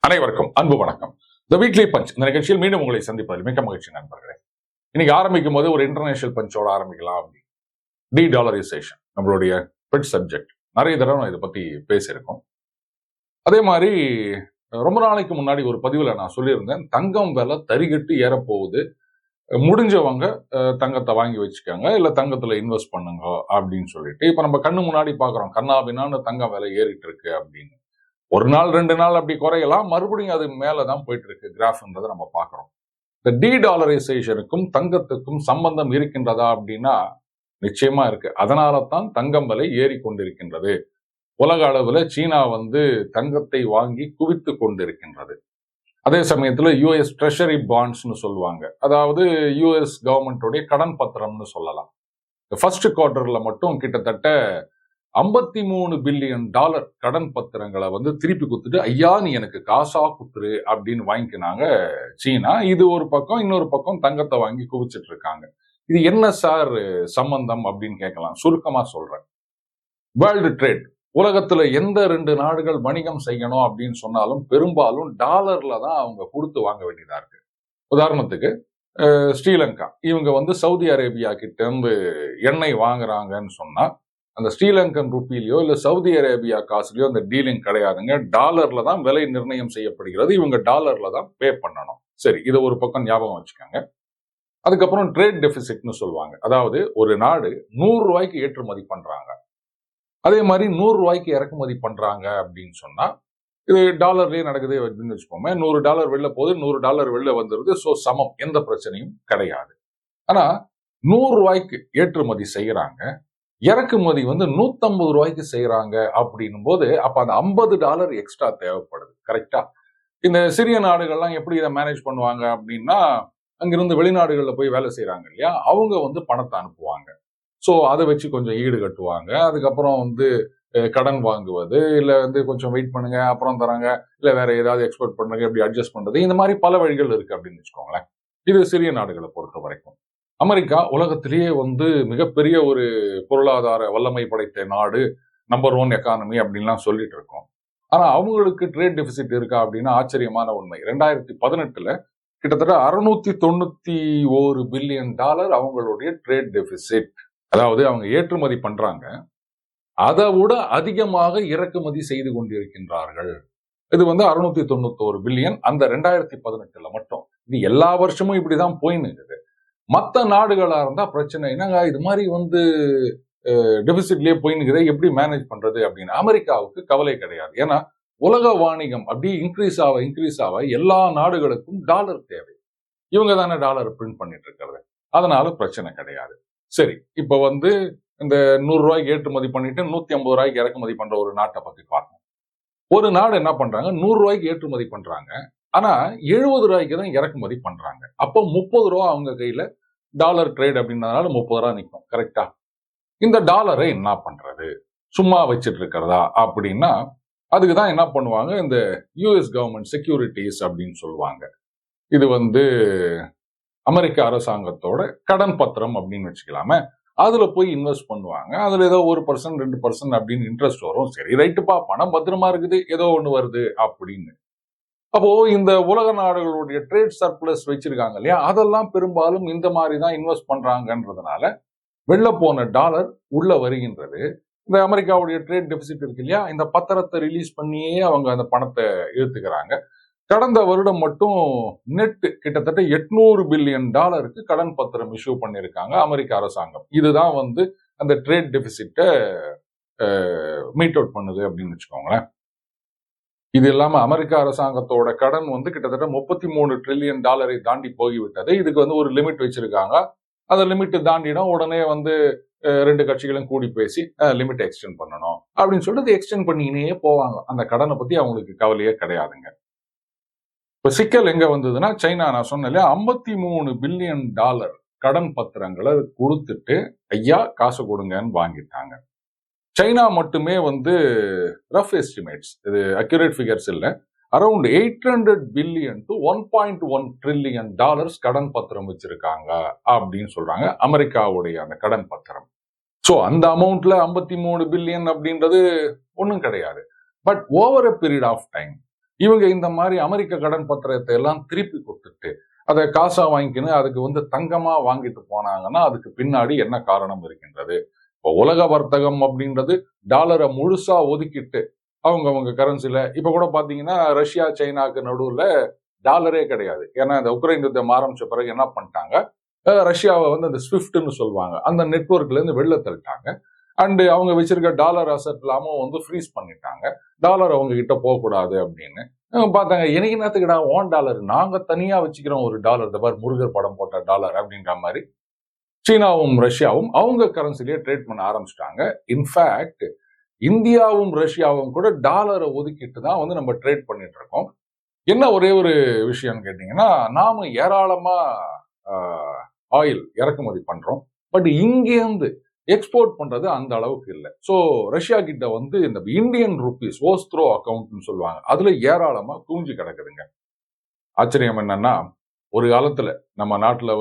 அனைவருக்கும் அன்பு வணக்கம். தி வீக்லி பஞ்ச் இந்த நிகழ்ச்சியில் மீண்டும் உங்களை சந்திப்பதில் மிக்க மகிழ்ச்சி நண்பர்களே. இன்னைக்கு ஆரம்பிக்கும் போது ஒரு இன்டர்நேஷனல் பஞ்சோட ஆரம்பிக்கலாம். டி டாலரைசேஷன் நம்மளுடைய பெட் சப்ஜெக்ட். நிறைய தடவை இதை பத்தி பேசியிருக்கோம். அதே மாதிரி ரொம்ப நாளைக்கு முன்னாடி ஒரு பதிவுல நான் சொல்லியிருந்தேன், தங்கம் விலை தறிகட்டு ஏறப்போகுது, முடிஞ்சவங்க தங்கத்தை வாங்கி வச்சுக்காங்க, இல்ல தங்கத்துல இன்வெஸ்ட் பண்ணுங்க அப்படின்னு சொல்லிட்டு இப்ப நம்ம கண்ணு முன்னாடி பாக்குறோம், கண்ணாபின்னான்னு தங்கம் விலை ஏறிட்டு இருக்கு அப்படின்னு. ஒரு நாள் 2 நாள் அப்படி குறையலாம், மறுபடியும் அது மேலதான் போயிட்டு இருக்கு கிராஃப்ன்றதை நம்ம பாக்குறோம். இந்த டி டாலரைசேஷனுக்கும் தங்கத்துக்கும் சம்பந்தம் இருக்கின்றதா அப்படின்னா நிச்சயமா இருக்கு. அதனால தான் தங்கம் விலை ஏறிக்கொண்டிருக்கின்றது. உலக அளவுல சீனா தங்கத்தை வாங்கி குவித்து கொண்டிருக்கின்றது. அதே சமயத்துல யூஎஸ் ட்ரெஷரி பாண்ட்ஸ்னு சொல்லுவாங்க, அதாவது யூஎஸ் கவர்மெண்டோடைய கடன் பத்திரம்னு சொல்லலாம். ஃபர்ஸ்ட் குவார்டர்ல மட்டும் கிட்டத்தட்ட $53 பில்லியன் கடன் பத்திரங்களை திருப்பி கொடுத்துட்டு, ஐயா நீ எனக்கு காசா குத்துரு அப்படின்னு வாங்கிக்கினாங்க சீனா. இது ஒரு பக்கம். இன்னொரு பக்கம் தங்கத்தை வாங்கி குவிச்சிட்டு இருக்காங்க. இது என்ன சார் சம்பந்தம் அப்படின்னு கேட்கலாம். சுருக்கமா சொல்றேன். வேர்ல்டு ட்ரேட், உலகத்துல எந்த 2 நாடுகள் வணிகம் செய்யணும் அப்படின்னு சொன்னாலும் பெரும்பாலும் டாலர்ல தான் அவங்க கொடுத்து வாங்க வேண்டியதா இருக்கு. உதாரணத்துக்கு ஸ்ரீலங்கா, இவங்க சவுதி அரேபியா கிட்ட இருந்து எண்ணெய் வாங்குறாங்கன்னு சொன்னா அந்த ஸ்ரீலங்கன் ருப்பிலையோ இல்ல சவுதி அரேபியா காசுலயோ அந்த டீலிங் கிடையாதுங்க. டாலர்ல தான் விலை நிர்ணயம் செய்யப்படுகிறது. இவங்க டாலர்ல தான் பே பண்ணணும். சரி, இதை ஒரு பக்கம் ஞாபகம் வச்சுக்காங்க. அதுக்கப்புறம் ட்ரேட் டெபிசிட்னு சொல்லுவாங்க. அதாவது ஒரு நாடு 100 ரூபாய்க்கு ஏற்றுமதி பண்றாங்க, அதே மாதிரி 100 ரூபாய்க்கு இறக்குமதி பண்றாங்க அப்படின்னு சொன்னா, இது டாலர்லயே நடக்குது அப்படின்னு வச்சுக்கோங்க. $100 வெளில போகுது, $100 வெளில வந்துருது. சோ சமம், எந்த பிரச்சனையும் கிடையாது. ஆனா 100 ரூபாய்க்கு ஏற்றுமதி செய்யறாங்க, இறக்குமதி 150 ரூபாய்க்கு செய்யறாங்க அப்படின்னும் போது அப்ப அந்த $50 எக்ஸ்ட்ரா தேவைப்படுது. கரெக்டா? இந்த சிறிய நாடுகள்லாம் எப்படி இதை மேனேஜ் பண்ணுவாங்க அப்படின்னா, அங்கிருந்து வெளிநாடுகள்ல போய் வேலை செய்யறாங்க இல்லையா, அவங்க பணத்தை அனுப்புவாங்க. சோ அதை வச்சு கொஞ்சம் ஈடு கட்டுவாங்க. அதுக்கப்புறம் கடன் வாங்குவது, இல்ல கொஞ்சம் வெயிட் பண்ணுங்க அப்புறம் தராங்க, இல்ல வேற ஏதாவது எக்ஸ்போர்ட் பண்ணுங்க, எப்படி அட்ஜஸ்ட் பண்றது, இந்த மாதிரி பல வழிகள் இருக்கு அப்படின்னு வச்சுக்கோங்களேன். இது சிறிய நாடுகளை பொறுத்த வரைக்கும். அமெரிக்கா உலகத்திலேயே மிகப்பெரிய ஒரு பொருளாதார வல்லமை படைத்த நாடு, நம்பர் 1 எக்கானமி அப்படின்லாம் சொல்லிட்டு இருக்கோம். ஆனா அவங்களுக்கு ட்ரேட் டெபிசிட் இருக்கா அப்படின்னா ஆச்சரியமான உண்மை. 2018 கிட்டத்தட்ட $691 பில்லியன் அவங்களுடைய ட்ரேட் டெபிசிட். அதாவது அவங்க ஏற்றுமதி பண்றாங்க, அதை விட அதிகமாக இறக்குமதி செய்து கொண்டிருக்கின்றார்கள். இது 691 பில்லியன் அந்த 2018 மட்டும். இது எல்லா வருஷமும் இப்படிதான் போயின்னு இருக்குது. மற்ற நாடுகளா இருந்தா பிரச்சனை, என்னங்க இது மாதிரி டெபிசிட்லயே போயின்னு எப்படி மேனேஜ் பண்றது அப்படின்னு. அமெரிக்காவுக்கு கவலை கிடையாது. ஏன்னா உலக வாணிகம் அப்படி இன்க்ரீஸ் ஆக எல்லா நாடுகளுக்கும் டாலர் தேவை. இவங்க தானே டாலர் பிரிண்ட் பண்ணிட்டு இருக்கிறது. அதனால பிரச்சனை கிடையாது. சரி, இப்ப இந்த 100 ரூபாய்க்கு ஏற்றுமதி பண்ணிட்டு 150 ரூபாய்க்கு இறக்குமதி பண்ற ஒரு நாட்டை பத்தி பார்க்கணும். ஒரு நாடு என்ன பண்றாங்க, 100 ரூபாய்க்கு ஏற்றுமதி பண்றாங்க, ஆனா 70 ரூபாய்க்கு தான் இறக்குமதி பண்றாங்க. அப்போ 30 ரூபா அவங்க கையில டாலர் ட்ரேட் அப்படின்றதுனால 30 ரூபா நிற்கும். கரெக்டா? இந்த டாலரை என்ன பண்றது, சும்மா வச்சிட்டு இருக்கிறதா அப்படின்னா, அதுக்குதான் என்ன பண்ணுவாங்க, இந்த யூஎஸ் கவர்மெண்ட் செக்யூரிட்டிஸ் அப்படின்னு சொல்லுவாங்க. இது அமெரிக்க அரசாங்கத்தோட கடன் பத்திரம் அப்படின்னு வச்சுக்கலாமே. அதுல போய் இன்வெஸ்ட் பண்ணுவாங்க. அதுல ஏதோ 1% 2% அப்படின்னு இன்ட்ரெஸ்ட் வரும். சரி ரைட்டுப்பா, பணம் பத்திரமா இருக்குது, ஏதோ ஒண்ணு வருது அப்படின்னு. அப்போ இந்த உலக நாடுகளுடைய ட்ரேட் சர்ப்ளஸ் வச்சிருக்காங்க இல்லையா, அதெல்லாம் பெரும்பாலும் இந்த மாதிரி தான் இன்வெஸ்ட் பண்றாங்கன்றதுனால வெளில போன டாலர் உள்ள வருகின்றது. இந்த அமெரிக்காவுடைய ட்ரேட் டெபிசிட் இருக்கு இல்லையா, இந்த பத்திரத்தை ரிலீஸ் பண்ணியே அவங்க அந்த பணத்தை இழுத்துக்கிறாங்க. கடந்த வருடம் மட்டும் நெட் கிட்டத்தட்ட $800 பில்லியன் கடன் பத்திரம் இஷ்யூ பண்ணியிருக்காங்க அமெரிக்க அரசாங்கம். இதுதான் அந்த ட்ரேட் டெபிசிட்டை மீட் அவுட் பண்ணுது அப்படின்னு வச்சுக்கோங்களேன். இது இல்லாம அமெரிக்க அரசாங்கத்தோட கடன் கிட்டத்தட்ட $33 ட்ரில்லியன் தாண்டி போய்விட்டது. இதுக்கு ஒரு லிமிட் வச்சிருக்காங்க. அந்த லிமிட் தாண்டினா உடனே 2 கட்சிகளும் கூடி பேசி லிமிட் எக்ஸ்டெண்ட் பண்ணணும் அப்படின்னு சொல்லிட்டு எக்ஸ்டெண்ட் பண்ணினே போவாங்க. அந்த கடனை பத்தி அவங்களுக்கு கவலையே கிடையாதுங்க. இப்ப சிக்கல் எங்க வந்ததுன்னா, சைனா, நான் சொன்னேன் இல்லையா, $53 பில்லியன் கடன் பத்திரங்களை கொடுத்துட்டு ஐயா காசு கொடுங்கன்னு வாங்கிட்டாங்க. சைனா மட்டுமே ரஃப் எஸ்டிமேட்ஸ், இது அக்யூரேட் ஃபிகர்ஸ் இல்ல, அரௌண்ட் $800 பில்லியன் to $1.1 ட்ரில்லியன் கடன் பத்திரம் வச்சிருக்காங்க அப்படின்னு சொல்றாங்க, அமெரிக்காவுடைய அந்த கடன் பத்திரம். சோ அந்த அமௌண்ட்ல 53 பில்லியன் அப்படின்றது ஒன்றும் கிடையாது. But over a period of time இவங்க இந்த மாதிரி அமெரிக்க கடன் பத்திரத்தை எல்லாம் திருப்பி கொடுத்துட்டு அதை காசா வாங்கிக்கின்னு அதுக்கு தங்கமா வாங்கிட்டு போனாங்கன்னா அதுக்கு பின்னாடி என்ன காரணம் இருக்கின்றது? இப்போ உலக வர்த்தகம் அப்படின்றது டாலரை முழுசா ஒதுக்கிட்டு அவங்க கரன்சில இப்ப கூட பாத்தீங்கன்னா ரஷ்யா சைனாக்கு நடுவுல டாலரே கிடையாது. ஏன்னா இந்த உக்ரைன் யுத்தம் ஆரம்பிச்ச பிறகு என்ன பண்ணிட்டாங்க, ரஷ்யாவை அந்த ஸ்விஃப்ட்னு சொல்லுவாங்க அந்த நெட்வொர்க்ல இருந்து வெளில தள்ளிட்டாங்க. அண்ட் அவங்க வச்சிருக்க டாலர் அசெட் இல்லாம ஃப்ரீஸ் பண்ணிட்டாங்க. டாலர் அவங்க கிட்ட போகக்கூடாது அப்படின்னு பார்த்தாங்க. எனக்கு என்னத்துக்குடா ஓன் டாலர், நாங்க தனியா வச்சுக்கிறோம் ஒரு டாலர், இந்த மாதிரி முருகர் படம் போட்ட டாலர் அப்படின்ற மாதிரி சீனாவும் ரஷ்யாவும் அவங்க கரன்சிலேயே ட்ரேட் பண்ண ஆரம்பிச்சிட்டாங்க. இன்ஃபேக்ட் இந்தியாவும் ரஷ்யாவும் கூட டாலரை ஒதுக்கிட்டு தான் நம்ம ட்ரேட் பண்ணிட்டு இருக்கோம். என்ன ஒரே ஒரு விஷயம்னு கேட்டீங்கன்னா, நாம ஏராளமா ஆயில் இறக்குமதி பண்றோம். பட் இங்கேருந்து எக்ஸ்போர்ட் பண்றது அந்த அளவுக்கு இல்லை. ஸோ ரஷ்யா கிட்ட இந்த இந்தியன் ருபீஸ் ஓஸ்த்ரோ அக்கௌண்ட்னு சொல்லுவாங்க, அதுல ஏராளமா தூஞ்சி கிடக்குதுங்க. ஆச்சரியம் என்னன்னா, ஒரு காலத்துல நம்ம நாட்டுல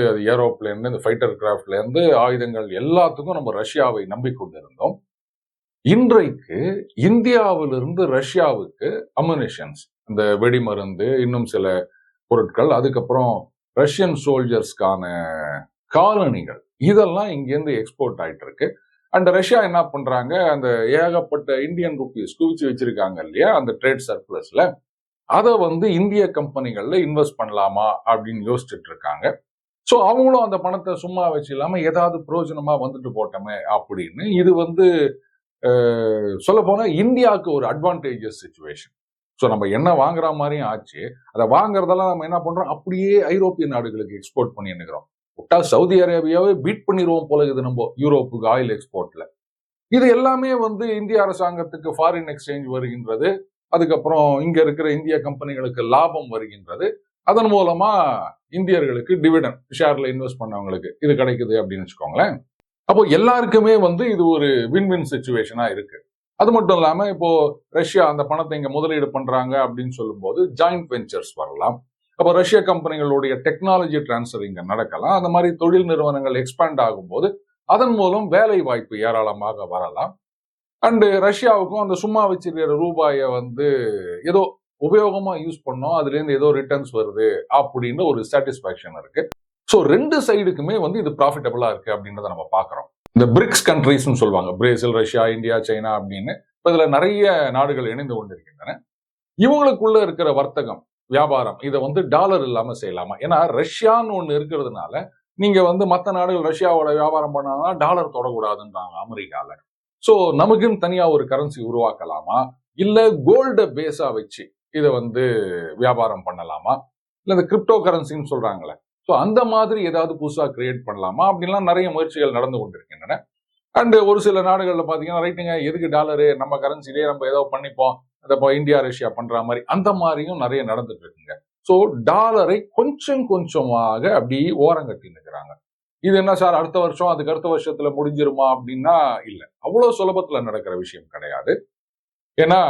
அது ஏரோப்ளேன், இந்த ஃபைட்டர் கிராஃப்ட்ல இருந்து ஆயுதங்கள் எல்லாத்துக்கும் நம்ம ரஷ்யாவை நம்பிக்கொண்டிருந்தோம். இன்றைக்கு இந்தியாவிலிருந்து ரஷ்யாவுக்கு அம்யூனிஷன்ஸ், இந்த வெடிமருந்து, இன்னும் சில பொருட்கள், அதுக்கப்புறம் ரஷ்யன் சோல்ஜர்ஸ்க்கான காலணிகள், இதெல்லாம் இங்கேருந்து எக்ஸ்போர்ட் ஆயிட்டு இருக்கு. அண்ட் ரஷ்யா என்ன பண்றாங்க, அந்த ஏகப்பட்ட இந்தியன் ருபீஸ் குவிச்சு வச்சிருக்காங்க இல்லையா அந்த ட்ரேட் சர்ப்ளஸ்ல, அதை இந்திய கம்பெனிகள்ல இன்வெஸ்ட் பண்ணலாமா அப்படின்னு யோசிச்சுட்டு இருக்காங்க. ஸோ அவங்களும் அந்த பணத்தை சும்மா வச்சு இல்லாம ஏதாவது பிரயோஜனமா வந்துட்டு போட்டோமே அப்படின்னு இது சொல்ல போனா இந்தியாவுக்கு ஒரு அட்வான்டேஜஸ் சிச்சுவேஷன். ஸோ நம்ம என்ன வாங்குற மாதிரியும் ஆச்சு, அதை வாங்குறதெல்லாம் நம்ம என்ன பண்றோம், அப்படியே ஐரோப்பிய நாடுகளுக்கு எக்ஸ்போர்ட் பண்ணி நிற்கிறோம். விட்டா சவுதி அரேபியாவே பீட் பண்ணிடுவோம் போல இது நம்ம யூரோப்புக்கு ஆயில் எக்ஸ்போர்ட்ல. இது எல்லாமே இந்திய அரசாங்கத்துக்கு ஃபாரின் எக்ஸ்சேஞ்ச் வருகின்றது, அதுக்கப்புறம் இங்க இருக்கிற இந்திய கம்பெனிகளுக்கு லாபம் வருகின்றது, அதன் மூலமா இந்தியர்களுக்கு டிவிடன் ஷேர்ல இன்வெஸ்ட் பண்ணவங்களுக்கு இது கிடைக்குது அப்படின்னு வச்சுக்கோங்களேன். அப்போ எல்லாருக்குமே இது ஒரு வின்-வின் சிச்சுவேஷனா இருக்கு. அது மட்டும் இல்லாம இப்போ ரஷ்யா அந்த பணத்தை இங்க முதலீடு பண்றாங்க அப்படின்னு சொல்லும்போது ஜாயிண்ட் வெஞ்சர்ஸ் வரலாம். அப்போ ரஷ்ய கம்பெனிகளுடைய டெக்னாலஜி டிரான்ஸ்ஃபர் இங்க நடக்கலாம். அந்த மாதிரி தொழில் நிறுவனங்கள் எக்ஸ்பேண்ட் ஆகும்போது அதன் மூலம் வேலை வாய்ப்பு ஏராளமாக வரலாம். அண்டு ரஷ்யாவுக்கும் அந்த சும்மா வச்சிருக்கிற ரூபாயை ஏதோ உபயோகமா யூஸ் பண்ணோம், அதுல இருந்து ஏதோ ரிட்டர்ன்ஸ் வருது அப்படின்னு ஒரு சாட்டிஸ்பாக்சன் இருக்கு. ஸோ ரெண்டு சைடுக்குமே இது ப்ராஃபிட்டபிளா இருக்கு அப்படின்றத நம்ம பார்க்கிறோம். இந்த பிரிக்ஸ் கண்ட்ரீஸ்னு சொல்லுவாங்க, பிரேசில், ரஷ்யா, இந்தியா, சைனா அப்படின்னு. இப்போ இதுல நிறைய நாடுகள் இணைந்து கொண்டிருக்கின்றன. இவங்களுக்குள்ள இருக்கிற வர்த்தகம், வியாபாரம், இதை டாலர் இல்லாம செய்யலாமா? ஏன்னா ரஷ்யான்னு ஒண்ணு இருக்கிறதுனால நீங்க மற்ற நாடுகள் ரஷ்யாவோட வியாபாரம் பண்ணாங்கன்னா டாலர் தொடக்கூடாதுன்றாங்க அமெரிக்கால. ஸோ நமக்குன்னு தனியா ஒரு கரன்சி உருவாக்கலாமா, இல்ல கோல்ட பேஸா வச்சு இதை வியாபாரம் பண்ணலாமா, இல்ல இந்த கிரிப்டோ கரன்சின்னு சொல்றாங்களே, ஸோ அந்த மாதிரி ஏதாவது புதுசா கிரியேட் பண்ணலாமா அப்படின்லாம் நிறைய முயற்சிகள் நடந்து கொண்டிருக்கின்றன. அண்ட் ஒரு சில நாடுகளில் பார்த்தீங்கன்னா ரைட்டுங்க, எதுக்கு டாலரு, நம்ம கரன்சிலேயே நம்ம ஏதோ பண்ணிப்போம், இப்போ இந்தியா ரஷ்யா பண்ற மாதிரி, அந்த மாதிரியும் நிறைய நடந்துட்டு இருக்குங்க. ஸோ டாலரை கொஞ்சம் கொஞ்சமாக அப்படி ஓரங்கட்டி நிற்கிறாங்க. இது என்ன சார் அடுத்த வருஷம் அதுக்கு அடுத்த வருஷத்துல முடிஞ்சிருமா அப்படின்னா இல்லை, அவ்வளவு சுலபத்துல நடக்கிற விஷயம் கிடையாது. ஏன்னா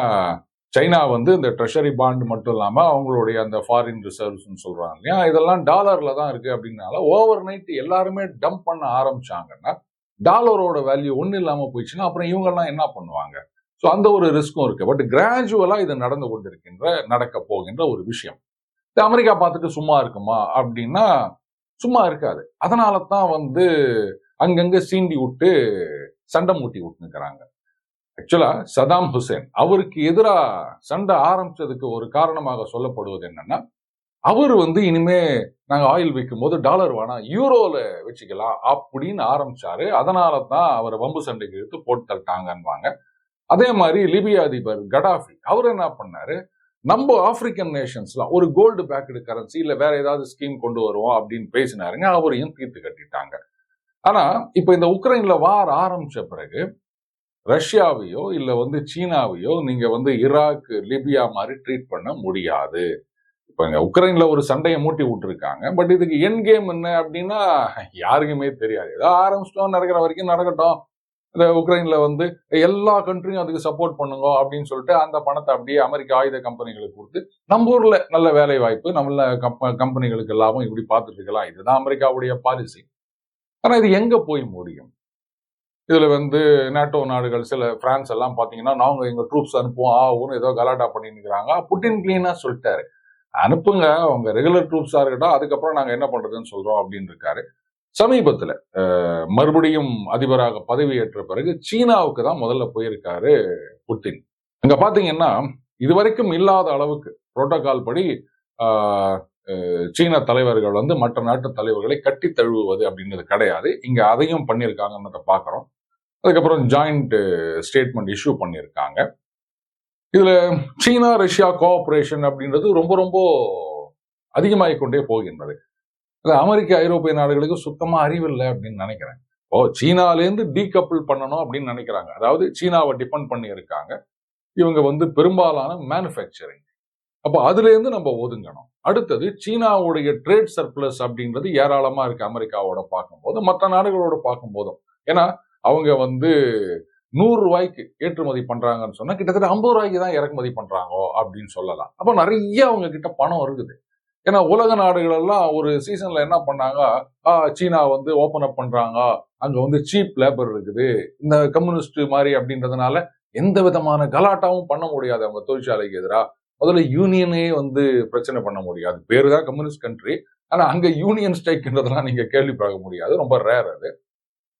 சைனா இந்த ட்ரெஷரி பாண்ட் மட்டும் இல்லாம அவங்களுடைய அந்த ஃபாரின் ரிசர்வ்ஸ் சொல்றாங்க இல்லையா, இதெல்லாம் டாலர்ல தான் இருக்கு அப்படின்னால ஓவர் நைட் எல்லாருமே டம்ப் பண்ண ஆரம்பிச்சாங்கன்னா டாலரோட வேல்யூ ஒன்றும் இல்லாம போயிடுச்சுன்னா அப்புறம் இவங்கெல்லாம் என்ன பண்ணுவாங்க? ஸோ அந்த ஒரு ரிஸ்க்கும் இருக்கு. பட் கிராஜுவலா இது நடந்து கொண்டிருக்கின்ற நடக்க போகின்ற ஒரு விஷயம். இந்த அமெரிக்கா பார்த்துட்டு சும்மா இருக்குமா அப்படின்னா சும்மா இருக்காது. அதனால தான் அங்கங்க சீண்டி விட்டு சண்டை மூட்டி விட்டுக்கிறாங்க. ஆக்சுவலா சதாம் ஹுசேன் அவருக்கு எதிராக சண்டை ஆரம்பிச்சதுக்கு ஒரு காரணமாக சொல்லப்படுவது என்னன்னா, அவர் இனிமே நாங்க ஆயில் வைக்கும் போது டாலர் வேணாம் யூரோல வச்சுக்கலாம் அப்படின்னு ஆரம்பிச்சாரு. அதனால தான் அவர் வம்பு சண்டைக்கு எடுத்து போட்டு தள்ளிட்டாங்கன்னுவாங்க. அதே மாதிரி லிபியா அதிபர் கடாஃபி அவர் என்ன பண்ணாரு, நம்ம ஆப்பிரிக்கன் நேஷன்ஸ்லாம் ஒரு கோல்டு பேக்டு கரன்சி இல்ல வேற ஏதாவது ஸ்கீம் கொண்டு வருவோம் அப்படின்னு பேசினாருங்க. அவரையும் தீர்த்து கட்டிட்டாங்க. ஆனா இப்ப இந்த உக்ரைன்ல வார் ஆரம்பிச்ச பிறகு ரஷ்யாவையோ இல்ல சீனாவையோ நீங்க ஈராக், லிபியா மாதிரி ட்ரீட் பண்ண முடியாது. இப்ப இங்க உக்ரைன்ல ஒரு சண்டையை மூட்டி விட்டுருக்காங்க. பட் இதுக்கு என் கேம் என்ன அப்படின்னா யாருக்குமே தெரியாது. ஏதோ ஆரம்பிச்சிட்டோம், நடக்கிற வரைக்கும் நடக்கட்டும். இந்த உக்ரைன்ல எல்லா கண்ட்ரியும் அதுக்கு சப்போர்ட் பண்ணுங்க அப்படின்னு சொல்லிட்டு அந்த பணத்தை அப்படியே அமெரிக்க ஆயுத கம்பெனிகளுக்கு கொடுத்து நம்ம ஊர்ல நல்ல வேலை வாய்ப்பு, நல்ல கம்பெனிகளுக்கு எல்லாமும் இப்படி பார்த்துட்டு இருக்கலாம். இதுதான் அமெரிக்காவுடைய பாலிசி. ஆனா இது எங்க போய் முடியும்? இதுல வந்து நேட்டோ நாடுகள் சில பிரான்ஸ் எல்லாம் பாத்தீங்கன்னா நாங்க எங்க ட்ரூப்ஸ் அனுப்புவோம் ஆகும்னு ஏதோ கலாட்டா பண்ணிட்டு இருக்கிறாங்க. புட்டின் கிளீனா சொல்லிட்டாரு, அனுப்புங்க உங்க ரெகுலர் ட்ரூப்ஸா இருக்கட்டும், அதுக்கப்புறம் நாங்க என்ன பண்றதுன்னு சொல்றோம் அப்படின்னு இருக்காரு. சமீபத்துல மறுபடியும் அதிபராக பதவியேற்ற பிறகு சீனாவுக்கு தான் முதல்ல போயிருக்காரு புட்டின். அங்க பாத்தீங்கன்னா இதுவரைக்கும் இல்லாத அளவுக்கு புரோட்டோகால் படி ஆஹ், சீன தலைவர்கள் வந்து மற்ற நாட்டு தலைவர்களை கட்டி தழுவுவது அப்படின்றது கிடையாது. இங்க அதையும் பண்ணியிருக்காங்கன்னு பாக்குறோம். அதுக்கப்புறம் ஜாயிண்ட் ஸ்டேட்மெண்ட் இஷ்யூ பண்ணியிருக்காங்க. இதுல சீனா ரஷ்யா கோஆபரேஷன் அப்படின்றது ரொம்ப ரொம்ப அதிகமாகிக் கொண்டே போகின்றது. அது அமெரிக்க ஐரோப்பிய நாடுகளுக்கு சுத்தமா அறிவில்லை அப்படின்னு நினைக்கிறேன். ஓ, சீனாலேருந்து டீகப்பிள் பண்ணணும் அப்படின்னு நினைக்கிறாங்க. அதாவது சீனாவை டிபெண்ட் பண்ணி இருக்காங்க இவங்க வந்து பெரும்பாலான மேனுஃபேக்சரிங். அப்போ அதுல இருந்து நம்ம ஒதுங்கணும். அடுத்தது சீனாவுடைய ட்ரேட் சர்ப்ளஸ் அப்படின்றது ஏராளமா இருக்கு அமெரிக்காவோட பார்க்கும்போது, மற்ற நாடுகளோட பார்க்கும் போதும். ஏன்னா அவங்க வந்து 100 ரூபாய்க்கு ஏற்றுமதி பண்றாங்கன்னு சொன்னா கிட்டத்தட்ட 50 ரூபாய்க்கு தான் இறக்குமதி பண்றாங்க அப்படின்னு சொல்லலாம். அப்போ நிறைய அவங்க கிட்ட பணம் இருக்குது. ஏன்னா உலக நாடுகள் எல்லாம் ஒரு சீசன்ல என்ன பண்ணாங்க, சீனா வந்து ஓபன் அப் பண்றாங்க, அங்க வந்து சீப் லேபர் இருக்குது, இந்த கம்யூனிஸ்ட் மாதிரி அப்படின்றதுனால எந்த விதமான கலாட்டாவும் பண்ண முடியாது அவங்க தொழிற்சாலைக்கு எதிராக. முதல்ல யூனியனே வந்து பிரச்சனை பண்ண முடியாது. பேரு தான் கம்யூனிஸ்ட் கண்ட்ரி, ஆனா அங்க யூனியன் ஸ்ட்ரைக்ன்றதெல்லாம் நீங்க கேள்விப்பட முடியாது, ரொம்ப ரேர் அது.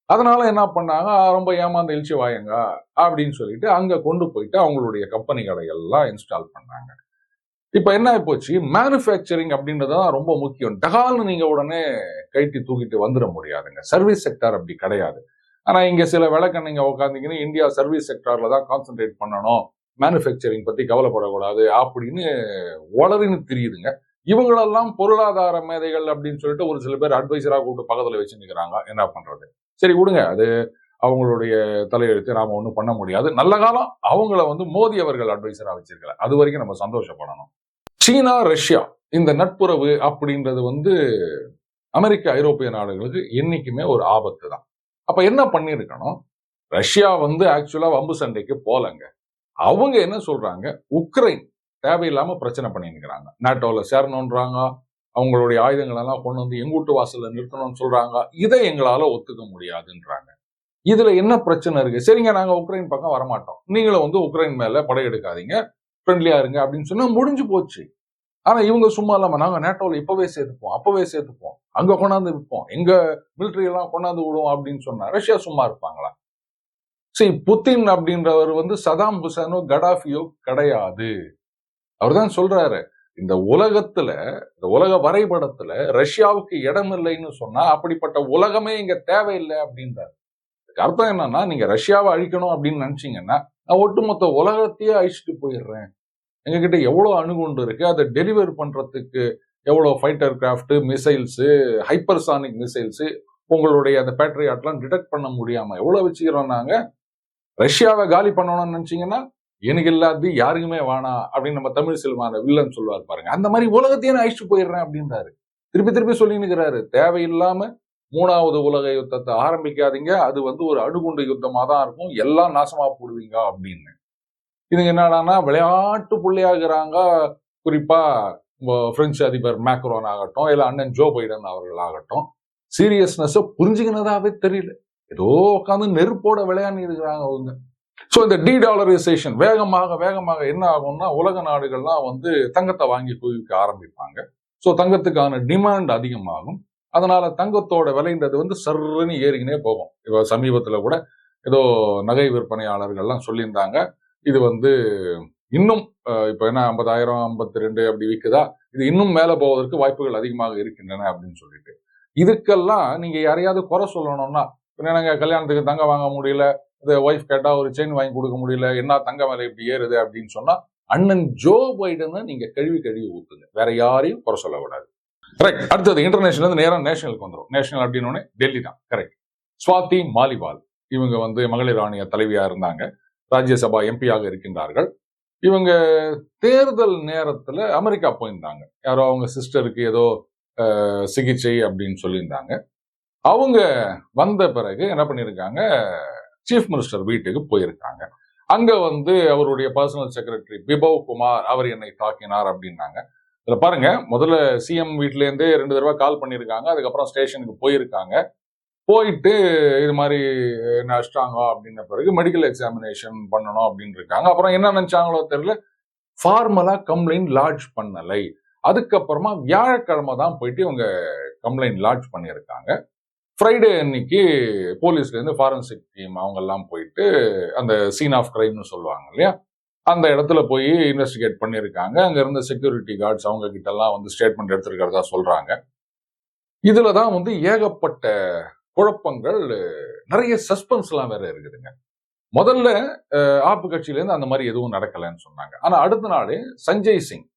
அதனால என்ன பண்ணாங்க, ரொம்ப ஏமாந்து எழுச்சி வாயங்க அப்படின்னு சொல்லிட்டு அங்க கொண்டு போயிட்டு அவங்களுடைய கம்பெனிகளை எல்லாம் இன்ஸ்டால் பண்ணாங்க. இப்ப என்ன ஆயிப்போச்சு, மேனுஃபேக்சரிங் அப்படின்றதுதான் ரொம்ப முக்கியம். டகால்னு நீங்க உடனே கைட்டி தூக்கிட்டு வந்துட முடியாதுங்க. சர்வீஸ் செக்டார் அப்படி கிடையாது. ஆனா இங்க சில விளக்கண்ணைங்க உட்காந்துக்கின்னு இந்தியா சர்வீஸ் செக்டார்ல தான் கான்சென்ட்ரேட் பண்ணணும், மேனுஃபேக்சரிங் பத்தி கவலைப்படக்கூடாது அப்படின்னு உளறின்னு தெரியுதுங்க. இவங்களெல்லாம் பொருளாதார மேதைகள் அப்படின்னு சொல்லிட்டு ஒரு சில பேர் அட்வைசரா கூப்பிட்டு பக்கத்துல வச்சு நிக்கிறாங்க. என்ன பண்றது? சரி விடுங்க, அது அவங்களுடைய தலையெழுத்து, நாம ஒண்ணும் பண்ண முடியாது. நல்ல காலம் அவங்கள வந்து மோடி அவர்கள் அட்வைசரா வச்சிருக்கல, அது வரைக்கும் நம்ம சந்தோஷப்படணும். சீனா ரஷ்யா இந்த நட்புறவு அப்படின்றது வந்து அமெரிக்க ஐரோப்பிய நாடுகளுக்கு என்னைக்குமே ஒரு ஆபத்து தான். அப்ப என்ன பண்ணிருக்கணும், ரஷ்யா வந்து ஆக்சுவலா வம்பு சண்டைக்கு போலங்க. அவங்க என்ன சொல்றாங்க, உக்ரைன் தேவையில்லாம பிரச்சனை பண்ணிருக்கிறாங்க, நாட்டோல சேரணும்ன்றாங்க, அவங்களுடைய ஆயுதங்கள் எல்லாம் கொண்டு வந்து எங்கூட்டு வாசல்ல நிறுத்தணும்னு சொல்றாங்க, இதை எங்களால ஒத்துக்க முடியாதுன்றாங்க. இதுல என்ன பிரச்சனை இருக்கு? சரிங்க, நாங்க உக்ரைன் பக்கம் வரமாட்டோம், நீங்களும் வந்து உக்ரைன் மேல படையெடுக்காதீங்க, ஃப்ரெண்ட்லியா இருங்க அப்படின்னு சொன்னா முடிஞ்சு போச்சு. ஆனா இவங்க சும்மா இல்லாம நாங்க நேட்டோல இப்பவே சேர்த்துப்போம், அப்பவே சேர்த்துப்போம், அங்க கொண்டாந்து விற்போம், எங்க மிலிட்டரி எல்லாம் கொண்டாந்து விடுவோம் அப்படின்னு சொன்னா ரஷ்யா சும்மா இருப்பாங்களா? சரி, புத்தின் அப்படின்றவர் வந்து சதாம் ஹுசேனோ கடாஃபியோ கிடையாது. அவர் தான் சொல்றாரு, இந்த உலகத்துல, இந்த உலக வரைபடத்துல ரஷ்யாவுக்கு இடம் இல்லைன்னு சொன்னா அப்படிப்பட்ட உலகமே இங்க தேவையில்லை அப்படின்றாரு. அர்த்தம் என்னன்னா, நீங்க ரஷ்யாவை அழிக்கணும் அப்படின்னு நினைச்சீங்கன்னா நான் ஒட்டுமொத்த உலகத்தையே அழிச்சிட்டு போயிடுறேன். எங்ககிட்ட எவ்வளவு அணுகுண்டு இருக்கு, அதை டெலிவர் பண்றதுக்கு எவ்வளவு fighter craft, missiles, hypersonic missiles, உங்களுடைய அந்த பேட்ரியாட்லாம் டிடெக்ட் பண்ண முடியாம எவ்வளவு வச்சுக்கிறோம் நாங்க. ரஷ்யாவை காலி பண்ணணும்னு நினைச்சீங்கன்னா எனக்கு இல்லாது யாருக்குமே வேணாம் அப்படின்னு நம்ம தமிழ் சினிமால வில்லன் சொல்லுவார் பாருங்க, அந்த மாதிரி உலகத்தையே நான் அழிச்சு போயிடுறேன் அப்படின்றாரு. திருப்பி திருப்பி சொல்லினுக்கிறாரு, தேவையில்லாம 3வது உலக யுத்தத்தை ஆரம்பிக்காதீங்க, அது வந்து ஒரு அணுகுண்டு யுத்தமா தான் இருக்கும், எல்லாம் நாசமா போடுவீங்க அப்படின்னு. இதுங்க என்னடான்னா விளையாட்டு புள்ளியாகிறாங்க. குறிப்பா பிரெஞ்சு அதிபர் மேக்ரோன் ஆகட்டும், இல்ல அண்ணன் ஜோ பைடன் அவர்கள் ஆகட்டும், சீரியஸ்னஸ் புரிஞ்சுக்கினதாவே தெரியல. ஏதோ உட்காந்து நெருப்போட விளையாண்டு இருக்கிறாங்க அவங்க. ஸோ இந்த டீடாலரைசேஷன் வேகமாக வேகமாக என்ன ஆகும்னா, உலக நாடுகள்லாம் வந்து தங்கத்தை வாங்கி குவிக்க ஆரம்பிப்பாங்க. ஸோ தங்கத்துக்கான டிமாண்ட் அதிகமாகும். அதனால தங்கத்தோட விலைன்றது வந்து சர்ன்னு ஏறிக்கினே போகும். இப்போ சமீபத்துல கூட ஏதோ நகை விற்பனையாளர்கள்லாம் சொல்லியிருந்தாங்க, இது வந்து இன்னும் இப்ப என்ன 50,000 52 அப்படி விற்குதா, இது இன்னும் மேல போவதற்கு வாய்ப்புகள் அதிகமாக இருக்கின்றன அப்படின்னு சொல்லிட்டு. இதுக்கெல்லாம் நீங்க யாரையாவது குறை சொல்லணும்னா, என்னங்க கல்யாணத்துக்கு தங்கம் வாங்க முடியல, இந்த ஒய்ஃப் கேட்டா ஒரு செயின் வாங்கி கொடுக்க முடியல, என்ன தங்க விலை இப்படி ஏறுது அப்படின்னு சொன்னா அண்ணன் ஜோ பைடனை நீங்க கழுவி கழுவி ஊத்துங்க, வேற யாரையும் குறை சொல்ல விடாது. ரைட். அடுத்தது இன்டர்நேஷனல் இருந்து நேரம் நேஷனலுக்கு வந்துடும். நேஷனல் அப்படின்னு டெல்லி தான். கரெக்ட். ஸ்வாதி மாலிவால் இவங்க வந்து மகளிர் ஆணைய தலைவியா இருந்தாங்க, ராஜ்யசபா எம்பியாக இருக்கின்றார்கள். இவங்க தேர்தல் நேரத்துல அமெரிக்கா போயிருந்தாங்க, யாரோ அவங்க சிஸ்டருக்கு ஏதோ சிகிச்சை அப்படின்னு சொல்லியிருந்தாங்க. அவங்க வந்த பிறகு என்ன பண்ணிருக்காங்க, சீஃப் மினிஸ்டர் வீட்டுக்கு போயிருக்காங்க. அங்க வந்து அவருடைய பர்சனல் செக்ரட்டரி பிபவ் குமார் அவர் என்னை தாக்கினார் அப்படின்னாங்க. இதுல பாருங்க, முதல்ல சிஎம் வீட்ல இருந்தே 2 தடவை கால் பண்ணிருக்காங்க, அதுக்கப்புறம் ஸ்டேஷனுக்கு போயிருக்காங்க. போயிட்டு இது மாதிரி நஷ்டாங்க அப்படின்ன பிறகு மெடிக்கல் எக்ஸாமினேஷன் பண்ணணும் அப்படின்னு இருக்காங்க. அப்புறம் என்ன நினைச்சாங்களோ தெரியல, ஃபார்மலா கம்ப்ளைண்ட் லாட்ஜ் பண்ணலை. அதுக்கப்புறமா வியாழக்கிழமை தான் போயிட்டு இவங்க கம்ப்ளைண்ட் லாட்ஜ் பண்ணியிருக்காங்க. ஃப்ரைடே அன்னைக்கு போலீஸ்ல இருந்து ஃபாரன்சிக் டீம் அவங்க எல்லாம் போயிட்டு அந்த சீன் ஆஃப் கிரைம்னு சொல்லுவாங்க இல்லையா, அந்த இடத்துல போய் இன்வெஸ்டிகேட் பண்ணியிருக்காங்க. அங்க இருந்த செக்யூரிட்டி கார்ட்ஸ் அவங்க கிட்ட எல்லாம் வந்து ஸ்டேட்மெண்ட் எடுத்திருக்கிறதா சொல்றாங்க. இதுலதான் வந்து ஏகப்பட்ட குழப்பங்கள், நிறைய சஸ்பென்ஸ் எல்லாம் வேற இருக்குதுங்க. முதல்ல ஆப்பு கட்சியில இருந்து அந்த மாதிரி எதுவும் நடக்கலன்னு சொன்னாங்க. ஆனா அடுத்த நாள் சஞ்சய் சிங்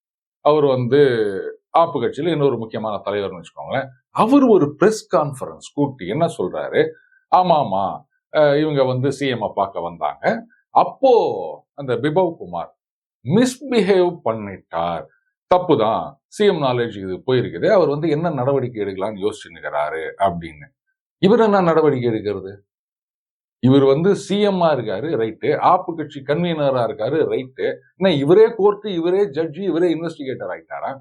அவர் வந்து ஆப்பு கட்சியில இன்னொரு முக்கியமான தலைவர்னு வச்சுக்கோங்களேன், அவர் ஒரு பிரஸ் கான்ஃபரன்ஸ் கூட்டி என்ன சொல்றாரு, ஆமா இவங்க வந்து சிஎம் பார்க்க வந்தாங்க. அப்போ அந்த பிபவ் குமார் மிஸ்பிஹேவ் பண்ணிட்டார், தப்புதான், சிஎம் நாலேஜ் இது போயிருக்குது, அவர் வந்து என்ன நடவடிக்கை எடுக்கலாம்னு யோசிச்சுக்கிறாரு அப்படின்னு. இவர் என்ன நடவடிக்கை எடுக்கிறது? இவர் வந்து சிஎம்மா இருக்காரு, ரைட்டு, ஆப்பு கட்சி கன்வீனரா இருக்காரு, ரைட்டு, இவரே கோர்ட்டு, இவரே ஜட்ஜி, இவரே இன்வெஸ்டிகேட்டர் ஆயிட்டாரா?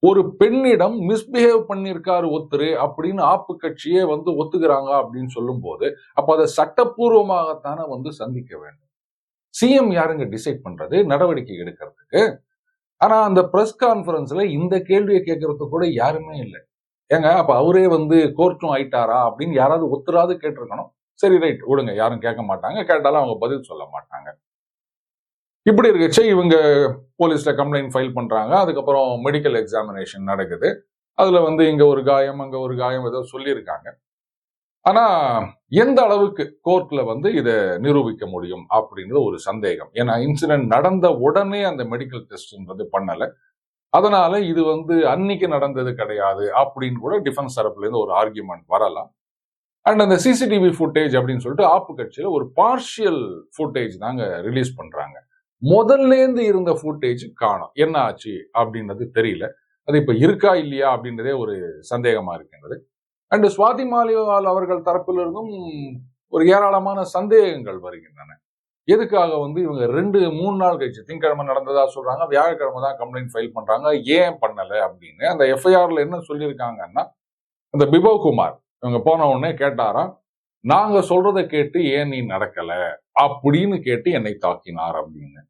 ஒரு பெண்ணிடம் மிஸ்பிஹேவ் பண்ணிருக்காரு ஒருத்தரு அப்படின்னு ஆப்பு கட்சியே வந்து ஒத்துக்கிறாங்க அப்படின்னு சொல்லும் போது, அப்ப அதை சட்டப்பூர்வமாகத்தானே வந்து சந்திக்க வேண்டும். சிஎம் யாருங்க டிசைட் பண்றது, நடவடிக்கை எடுக்கிறதுக்கு? ஆனா அந்த பிரஸ் கான்ஃபரன்ஸ்ல இந்த கேள்வியை கேட்கறதுக்கு கூட யாருமே இல்லை. ஏங்க அப்ப அவரே வந்து கோர்ட்டும் ஆயிட்டாரா அப்படின்னு யாராவது ஒத்துராது கேட்டிருக்கணும். சரி ரைட் விடுங்க, யாரும் கேட்க மாட்டாங்க, கேட்டாலும் அவங்க பதில் சொல்ல மாட்டாங்க. இப்படி இருக்கச்சே இவங்க போலீஸ்ல கம்ப்ளைண்ட் ஃபைல் பண்றாங்க. அதுக்கப்புறம் மெடிக்கல் எக்ஸாமினேஷன் நடக்குது. அதுல வந்து இங்க ஒரு காயம் அங்க ஒரு காயம் ஏதோ சொல்லியிருக்காங்க. ஆனா எந்த அளவுக்கு கோர்ட்ல வந்து இதை நிரூபிக்க முடியும் அப்படின்றது ஒரு சந்தேகம். ஏன்னா இன்சிடென்ட் நடந்த உடனே அந்த மெடிக்கல் டெஸ்ட்ன்றது பண்ணல. அதனால இது வந்து அன்னைக்கு நடந்தது கிடையாது அப்படின்னு கூட டிஃபென்ஸ் தரப்புல இருந்து ஒரு ஆர்கியூமெண்ட் வரலாம். அண்ட் அந்த சிசிடிவி ஃபுட்டேஜ் அப்படின்னு சொல்லிட்டு ஆப்பு கட்சியில ஒரு பார்ஷியல் ஃபுட்டேஜ் தாங்க ரிலீஸ் பண்றாங்க. முதல்ல இருந்து இருந்த ஃபுட்டேஜ் காணோம். என்ன ஆச்சு அப்படின்றது தெரியல. அது இப்ப இருக்கா இல்லையா அப்படின்றதே ஒரு சந்தேகமா இருக்கின்றது. அண்ட் சுவாதி மாலிவால் அவர்கள் தரப்பிலிருந்தும் ஒரு ஏராளமான சந்தேகங்கள் வருகின்றன. எதுக்காக வந்து இவங்க 2-3 நாள் கழிச்சு, திங்கட்கிழமை நடந்ததா சொல்றாங்க, வியாழக்கிழமை தான் கம்ப்ளைண்ட் ஃபைல் பண்றாங்க, ஏன் பண்ணல அப்படின்னு. அந்த எஃப்ஐஆர்ல என்ன சொல்லியிருக்காங்கன்னா, அந்த பிபவ் குமார் இவங்க போன உடனே கேட்டாராம், நாங்க சொல்றதை கேட்டு ஏன் நீ நடக்கல அப்படின்னு கேட்டு என்னை தாக்கினார் அப்படின்னு.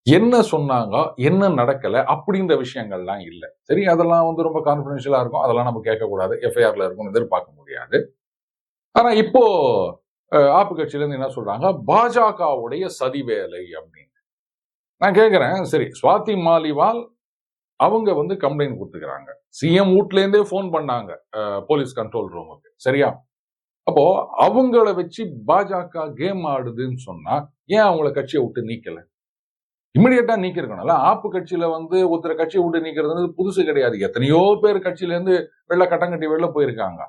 என்ன சொன்னாங்க, என்ன நடக்கல அப்படின்ற விஷயங்கள்லாம் இல்ல. சரி, அதெல்லாம் வந்து ரொம்ப கான்பிடென்ஷியலா இருக்கும், அதெல்லாம் நம்ம கேட்கக்கூடாது, எஃப்ஐஆர்ல இருக்கும்னு எதிர்பார்க்க முடியாது. ஆனா இப்போ ஆப்பு கட்சியில இருந்து என்ன சொல்றாங்க, பாஜகவுடைய சதி வேலை அப்படின்னு. நான் கேட்கிறேன், சரி சுவாதி மாலிவால் அவங்க வந்து கம்ப்ளைண்ட் கொடுத்துக்கிறாங்க, சிஎம் வீட்ல இருந்தே போன் பண்ணாங்க போலீஸ் கண்ட்ரோல் ரூமுக்கு, சரியா? அப்போ அவங்கள வச்சு பாஜக கேம் ஆடுதுன்னு சொன்னா ஏன் அவங்கள கட்சியை விட்டு நீக்கல? இமிடியேட்டா நீக்கிருக்கணும்ல. ஆப்பு கட்சியில வந்து ஒருத்தர கட்சியை விட்டு நீக்கிறது புதுசு கிடையாது. எத்தனையோ பேர் கட்சியில இருந்து வெளில கட்டம் கட்டி வெளில போயிருக்காங்க.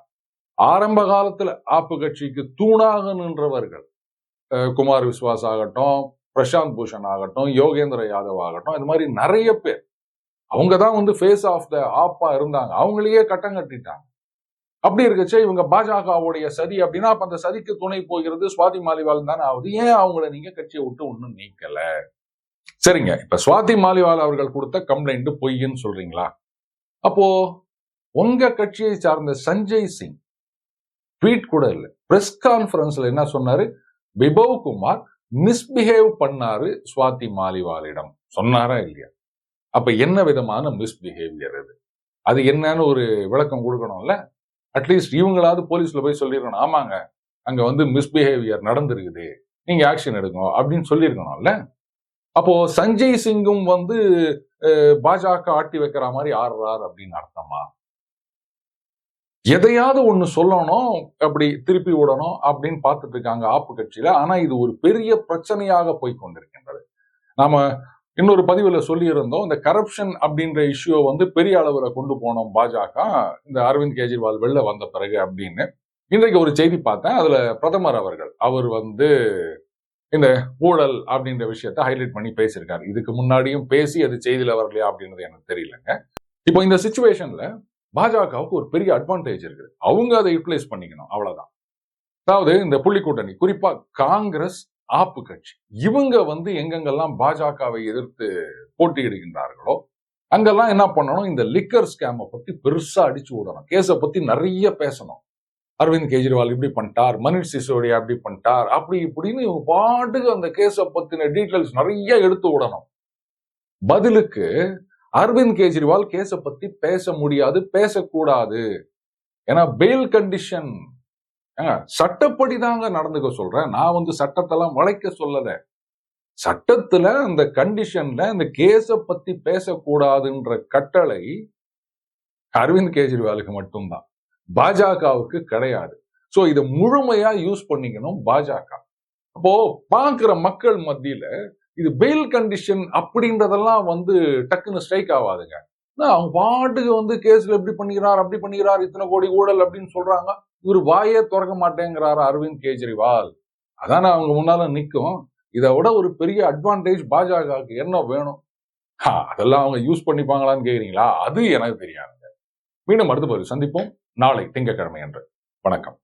ஆரம்ப காலத்துல ஆப்பு கட்சிக்கு தூணாக நின்றவர்கள், குமார் விஸ்வாஸ் ஆகட்டும், பிரசாந்த் பூஷன் ஆகட்டும், யோகேந்திர யாதவ் ஆகட்டும், இது மாதிரி நிறைய பேர் அவங்க தான் வந்து ஃபேஸ் ஆஃப் த ஆப்பா இருந்தாங்க. அவங்களையே கட்டம் கட்டிட்டாங்க. அப்படி இருக்கச்சே இவங்க பாஜகவுடைய சதி அப்படின்னா அப்ப அந்த சதிக்கு துணை போகிறது சுவாதி மாலிவால் தானே ஆகுது. ஏன் அவங்கள நீங்க கட்சியை விட்டு ஒன்னும் நீக்கல? சரிங்க, இப்ப சுவாதி மாலிவால் அவர்கள் கொடுத்த கம்ப்ளைண்ட் பொய்ன்னு சொல்றீங்களா? அப்போ உங்க கட்சியை சார்ந்த சஞ்சய் சிங் ட்வீட் கூட இல்ல, பிரஸ் கான்ஃபரன்ஸ்ல என்ன சொன்னாரு, பிபவ் குமார் மிஸ்பிஹேவ் பண்ணாரு சுவாதி மாலிவாலிடம், சொன்னாரா இல்லையா? அப்ப என்ன விதமான மிஸ்பிஹேவியர் அது? அது என்னன்னு ஒரு விளக்கம் கொடுக்கணும்ல. அட்லீஸ்ட் இவங்களாவது போலீஸ்ல போய் சொல்லிருக்கணும், ஆமாங்க அங்க வந்து மிஸ்பிஹேவியர் நடந்திருக்குது, நீங்க ஆக்ஷன் எடுக்கணும் அப்படின்னு சொல்லியிருக்கணும்ல. அப்போ சஞ்சய் சிங்கும் வந்து பாஜக ஆட்டி வைக்கிற மாதிரி ஆடுறார் அப்படின்னு அர்த்தமா? எதையாவது ஒண்ணு சொல்லணும், அப்படி திருப்பி விடணும் அப்படின்னு பார்த்துட்டு இருக்காங்க ஆப்பு கட்சியில. ஆனா இது ஒரு பெரிய பிரச்சனையாக போய் கொண்டிருக்கின்றது. நாம இன்னொரு பதிவுல சொல்லி இருந்தோம், இந்த கரப்ஷன் அப்படின்ற இஷ்யூ வந்து பெரிய அளவுல கொண்டு போனோம் பாஜக இந்த அரவிந்த் கெஜ்ரிவால் வெளில வந்த பிறகு அப்படின்னு. இன்றைக்கு ஒரு செய்தி பார்த்தேன், அதுல பிரதமர் அவர்கள் அவர் வந்து இந்த ஊழல் அப்படின்ற விஷயத்தை ஹைலைட் பண்ணி பேசியிருக்காரு. இதுக்கு முன்னாடியும் பேசி அது செய்தியில வரலையா அப்படின்றது எனக்கு தெரியலங்க. இப்போ இந்த சிச்சுவேஷன்ல பாஜகவுக்கு ஒரு பெரிய அட்வான்டேஜ் இருக்கு, அவங்க அதை யூட்டிலைஸ் பண்ணிக்கணும், அவ்வளவுதான். அதாவது இந்த புள்ளி கூட்டணி, குறிப்பா காங்கிரஸ், ஆப்பு கட்சி, இவங்க வந்து எங்கெங்கெல்லாம் பாஜகவை எதிர்த்து போட்டியிடுகின்றார்களோ அங்கெல்லாம் என்ன பண்ணணும், இந்த லிக்கர் ஸ்கேமை பத்தி பெருசா அடிச்சு விடணும், கேஸை பத்தி நிறைய பேசணும். அரவிந்த் கெஜ்ரிவால் இப்படி பண்ணிட்டார், மனிஷ் சிசோடியா அப்படி பண்ணிட்டார், அப்படி இப்படின்னு இவங்க பாட்டுக்கு அந்த கேஸை பத்தின டீட்டெயில்ஸ் நிறைய எடுத்து விடணும். பதிலுக்கு அரவிந்த் கெஜ்ரிவால் கேஸை பத்தி பேச முடியாது, பேசக்கூடாது. ஏன்னா பெயில் கண்டிஷன் சட்டப்படி தாங்க நடந்துக்க சொல்றேன். நான் சட்டத்தெல்லாம் வளைக்க சொல்லல. சட்டத்துல அந்த கண்டிஷன்ல இந்த கேஸை பத்தி பேசக்கூடாதுன்ற கட்டளை அரவிந்த் கெஜ்ரிவாலுக்கு மட்டும்தான், பாஜகவுக்கு கிடையாது. சோ இதை முழுமையா யூஸ் பண்ணிக்கணும் பாஜக. அப்போ பாக்குற மக்கள் மத்தியில இது பெயில் கண்டிஷன் அப்படின்றதெல்லாம் டக்குன்னு ஸ்ட்ரைக் ஆகாதுங்க. அவங்க பாட்டுக்கு கேஸ்ல எப்படி பண்ணிக்கிறார், அப்படி பண்ணிக்கிறார், இத்தனை கோடி ஊழல் அப்படின்னு சொல்றாங்க. இவர் வாயே திறக்க மாட்டேங்கிறாரு அரவிந்த் கெஜ்ரிவால். அதானே அவங்க முன்னால நிற்கும். இதை விட ஒரு பெரிய அட்வான்டேஜ் பாஜகவுக்கு என்ன வேணும்? அதெல்லாம் அவங்க யூஸ் பண்ணிப்பாங்களான்னு கேக்குறீங்களா? அது எனக்கு தெரியாது. மீண்டும் அடுத்த பதிவில் சந்திப்போம் நாளை திங்கட்கிழமை அன்று. வணக்கம்.